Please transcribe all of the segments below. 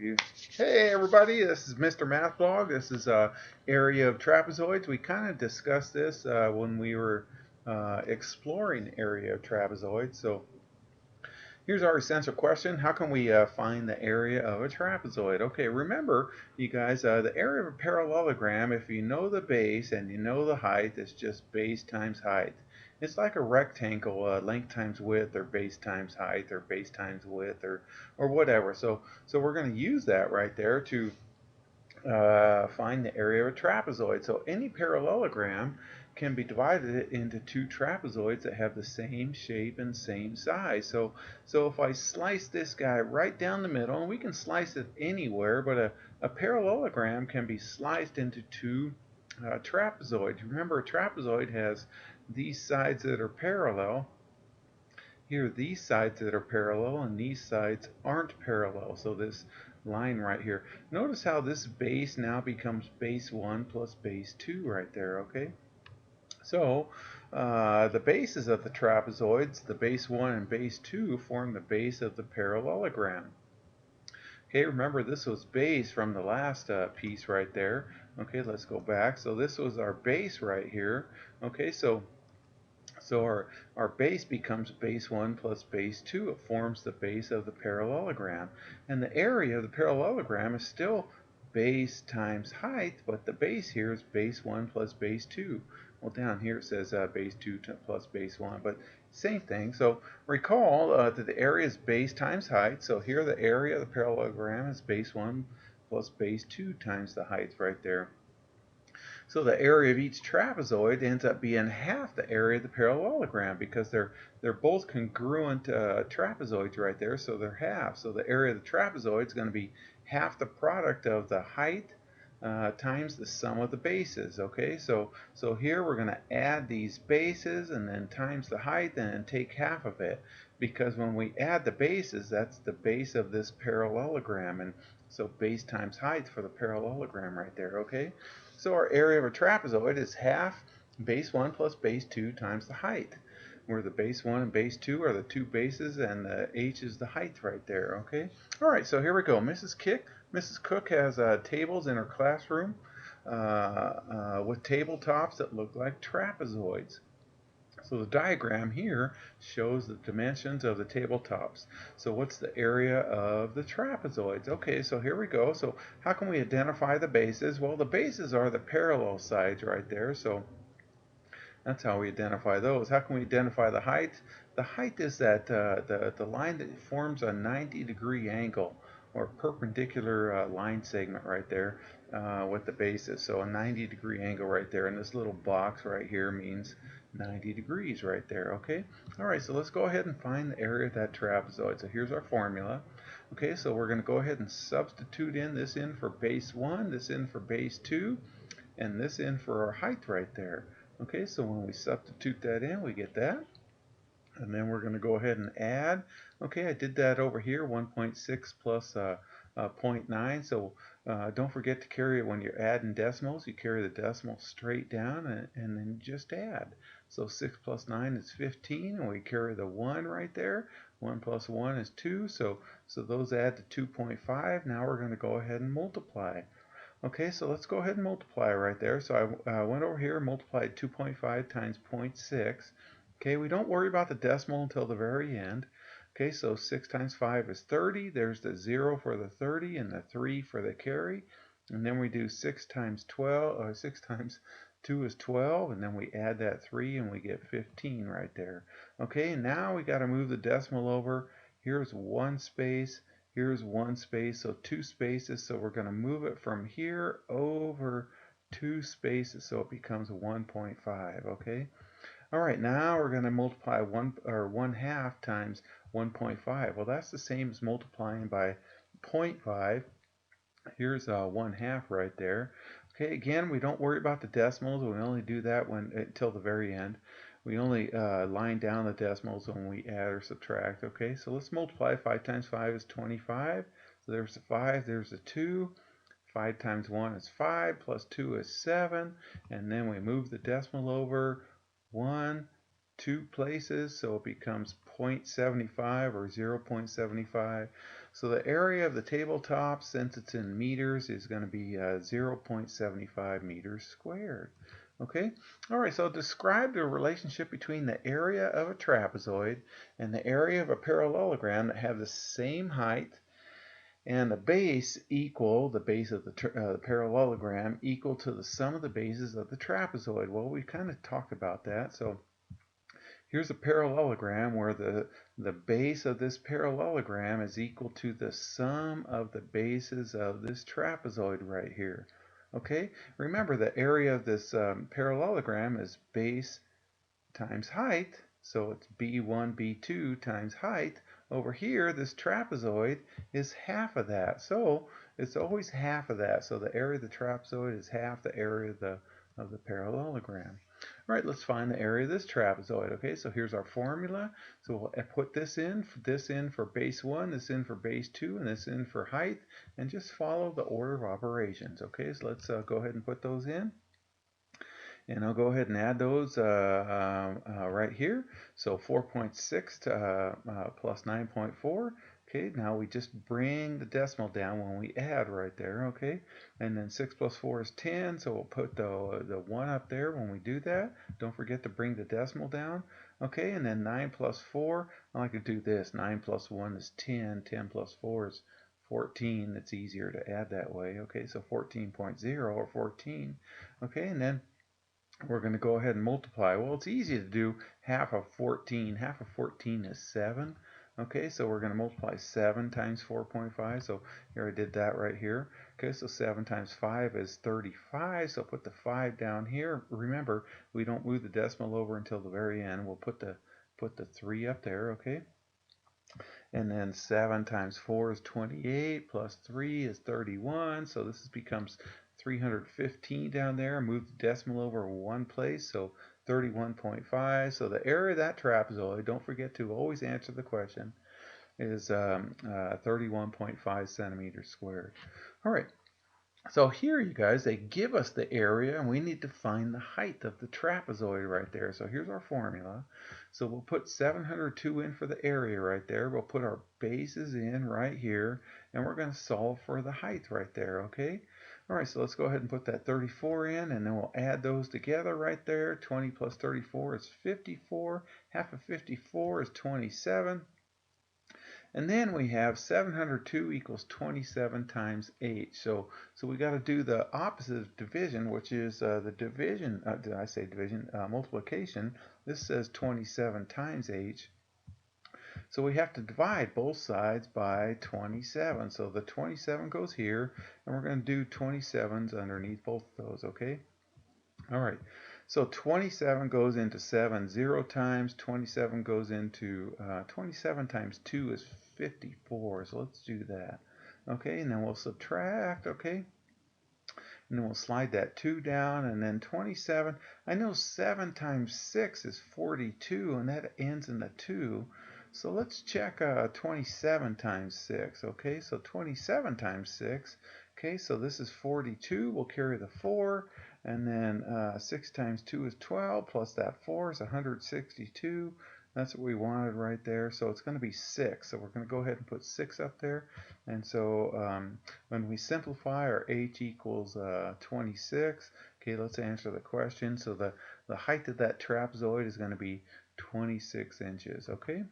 review. Hey everybody, this is Mrmathblog. This is area of trapezoids. We kind of discussed this when we were exploring area of trapezoids. So here's our essential question. How can we find the area of a trapezoid? Okay, remember, you guys, the area of a parallelogram, if you know the base and you know the height, it's just base times height. It's like a rectangle, length times width, or base times height, or base times width, or whatever. So we're going to use that right there to find the area of a trapezoid. So any parallelogram can be divided into two trapezoids that have the same shape and same size. So if I slice this guy right down the middle, and we can slice it anywhere, but a parallelogram can be sliced into two trapezoids. Remember, a trapezoid has these sides that are parallel. Here, these sides that are parallel and these sides aren't parallel. So this line right here. Notice how this base now becomes base 1 plus base 2 right there, okay? So the bases of the trapezoids, the base 1 and base 2, form the base of the parallelogram. Okay, remember this was base from the last piece right there. Okay, let's go back. So this was our base right here. Okay, so our base becomes base 1 plus base 2. It forms the base of the parallelogram. And the area of the parallelogram is still base times height, but the base here is base 1 plus base 2. Well, down here it says base 2 plus base 1, but same thing. So recall that the area is base times height. So here the area of the parallelogram is base 1 plus base 2 times the height right there. So the area of each trapezoid ends up being half the area of the parallelogram because they're both congruent trapezoids right there, so they're half. So the area of the trapezoid is going to be half the product of the height times the sum of the bases. Okay, so here we're going to add these bases and then times the height and then take half of it, because when we add the bases, that's the base of this parallelogram, and so base times height for the parallelogram right there. Okay, so our area of a trapezoid is half base 1 plus base 2 times the height, where the base 1 and base 2 are the two bases and the h is the height right there. Okay, all right, so here we go. Mrs. Cook has tables in her classroom with tabletops that look like trapezoids. So the diagram here shows the dimensions of the tabletops. So what's the area of the trapezoids? Okay, so here we go. So how can we identify the bases? Well, the bases are the parallel sides right there. So that's how we identify those. How can we identify the height? The height is that the line that forms a 90-degree angle, or perpendicular line segment right there with the bases. So a 90-degree angle right there, and this little box right here means 90 degrees right there. Okay, all right, so let's go ahead and find the area of that trapezoid. So here's our formula. Okay, so we're going to go ahead and substitute this in for base 1, this in for base 2, and this in for our height right there. Okay, so when we substitute that in, we get that. And then we're going to go ahead and add. Okay, I did that over here, 1.6 plus 0.9. So don't forget to carry it when you're adding decimals. You carry the decimal straight down and then just add. So 6 plus 9 is 15, and we carry the 1 right there. 1 plus 1 is 2, so those add to 2.5. Now we're going to go ahead and multiply. Okay, so let's go ahead and multiply right there. So I went over here and multiplied 2.5 times 0.6. Okay, we don't worry about the decimal until the very end. Okay, so 6 times 5 is 30. There's the 0 for the 30 and the 3 for the carry. And then we do 6 times 12, or 6 times 2 is 12, and then we add that 3 and we get 15 right there. Okay, now we got to move the decimal over. Here's one space. Here's one space, so two spaces, so we're going to move it from here over two spaces, so it becomes 1.5, okay? All right, now we're going to multiply 1 half times 1.5. Well, that's the same as multiplying by 0.5. Here's 1 half right there. Okay, again, we don't worry about the decimals. We only do that until the very end. We only line down the decimals when we add or subtract. Okay, so let's multiply. 5 times 5 is 25. So there's the 5, there's the 2. 5 times 1 is 5, plus 2 is 7. And then we move the decimal over 2 places, so it becomes 0.75 or 0.75. So the area of the tabletop, since it's in meters, is going to be 0.75 meters squared. Okay, all right, so describe the relationship between the area of a trapezoid and the area of a parallelogram that have the same height and the base equal, the base of the parallelogram equal to the sum of the bases of the trapezoid. Well, we kind of talked about that. So here's a parallelogram where the base of this parallelogram is equal to the sum of the bases of this trapezoid right here. Okay, remember the area of this parallelogram is base times height, so it's b1, b2 times height. Over here, this trapezoid is half of that, so it's always half of that. So the area of the trapezoid is half the area of the parallelogram. All right, let's find the area of this trapezoid. Okay, so here's our formula. So we'll put this in for base 1, this in for base 2, and this in for height, and just follow the order of operations. Okay, so let's go ahead and put those in. And I'll go ahead and add those right here. So 4.6 plus 9.4. Okay, now we just bring the decimal down when we add right there, okay? And then 6 plus 4 is 10, so we'll put the 1 up there when we do that. Don't forget to bring the decimal down, okay? And then 9 plus 4, I like to do this. 9 plus 1 is 10, 10 plus 4 is 14. It's easier to add that way, okay? So 14.0 or 14, okay? And then we're going to go ahead and multiply. Well, it's easy to do half of 14. Half of 14 is 7. Okay, so we're going to multiply 7 times 4.5. So here I did that right here. Okay, so 7 times 5 is 35. So put the 5 down here. Remember, we don't move the decimal over until the very end. We'll put the 3 up there, okay? And then 7 times 4 is 28, plus 3 is 31. So this becomes 315 down there. Move the decimal over one place, so 31.5. So the area of that trapezoid, don't forget to always answer the question, is 31.5 centimeters squared. All right. So here, you guys, they give us the area, and we need to find the height of the trapezoid right there. So here's our formula. So we'll put 702 in for the area right there. We'll put our bases in right here, and we're going to solve for the height right there, okay? All right, so let's go ahead and put that 34 in, and then we'll add those together right there. 20 plus 34 is 54. Half of 54 is 27. And then we have 702 equals 27 times h. So we got to do the opposite of division, which is the division, did I say division? Multiplication. This says 27 times h. So we have to divide both sides by 27. So the 27 goes here, and we're going to do 27s underneath both of those, okay? All right, so 27 goes into 7 0 times. 27 goes into 27 times 2 is 54. So let's do that. Okay, and then we'll subtract, okay? And then we'll slide that 2 down, and then 27. I know 7 times 6 is 42, and that ends in the 2. So let's check 27 times 6, okay? So 27 times 6, okay, so this is 42. We'll carry the 4, and then 6 times 2 is 12, plus that 4 is 162. That's what we wanted right there. So it's going to be 6. So we're going to go ahead and put 6 up there. And so when we simplify, our h equals 26. Okay, let's answer the question. So the height of that trapezoid is going to be 26 inches. Okay.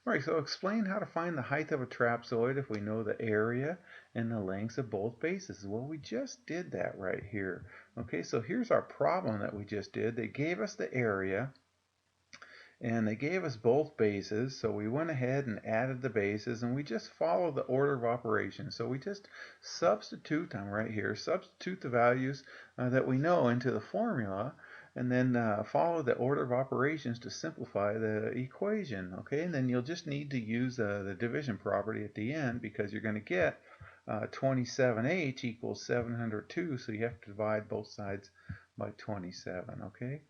All right, so explain how to find the height of a trapezoid if we know the area and the lengths of both bases. Well, we just did that right here. Okay, so here's our problem that we just did. They gave us the area, and they gave us both bases, so we went ahead and added the bases, and we just follow the order of operations. So we just substitute, I'm right here, substitute the values that we know into the formula, and then follow the order of operations to simplify the equation, okay? And then you'll just need to use the division property at the end, because you're going to get 27h equals 702, so you have to divide both sides by 27, okay?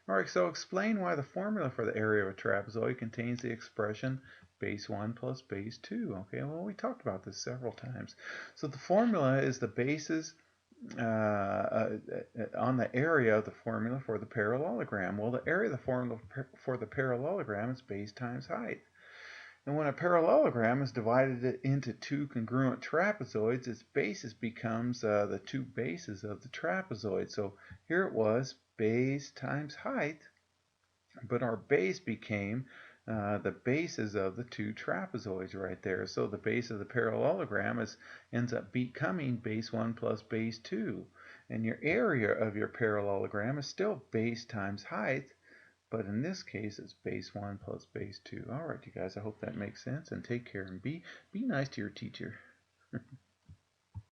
All right, so explain why the formula for the area of a trapezoid contains the expression base 1 plus base 2. Okay, well, we talked about this several times. So the formula is the bases on the area of the formula for the parallelogram. Well, the area of the formula for the parallelogram is base times height. And when a parallelogram is divided into two congruent trapezoids, its basis becomes the two bases of the trapezoid. So here it was base times height, but our base became the bases of the two trapezoids right there. So the base of the parallelogram ends up becoming base 1 plus base 2. And your area of your parallelogram is still base times height, but in this case it's base 1 plus base 2. All right, you guys, I hope that makes sense, and take care and be nice to your teacher.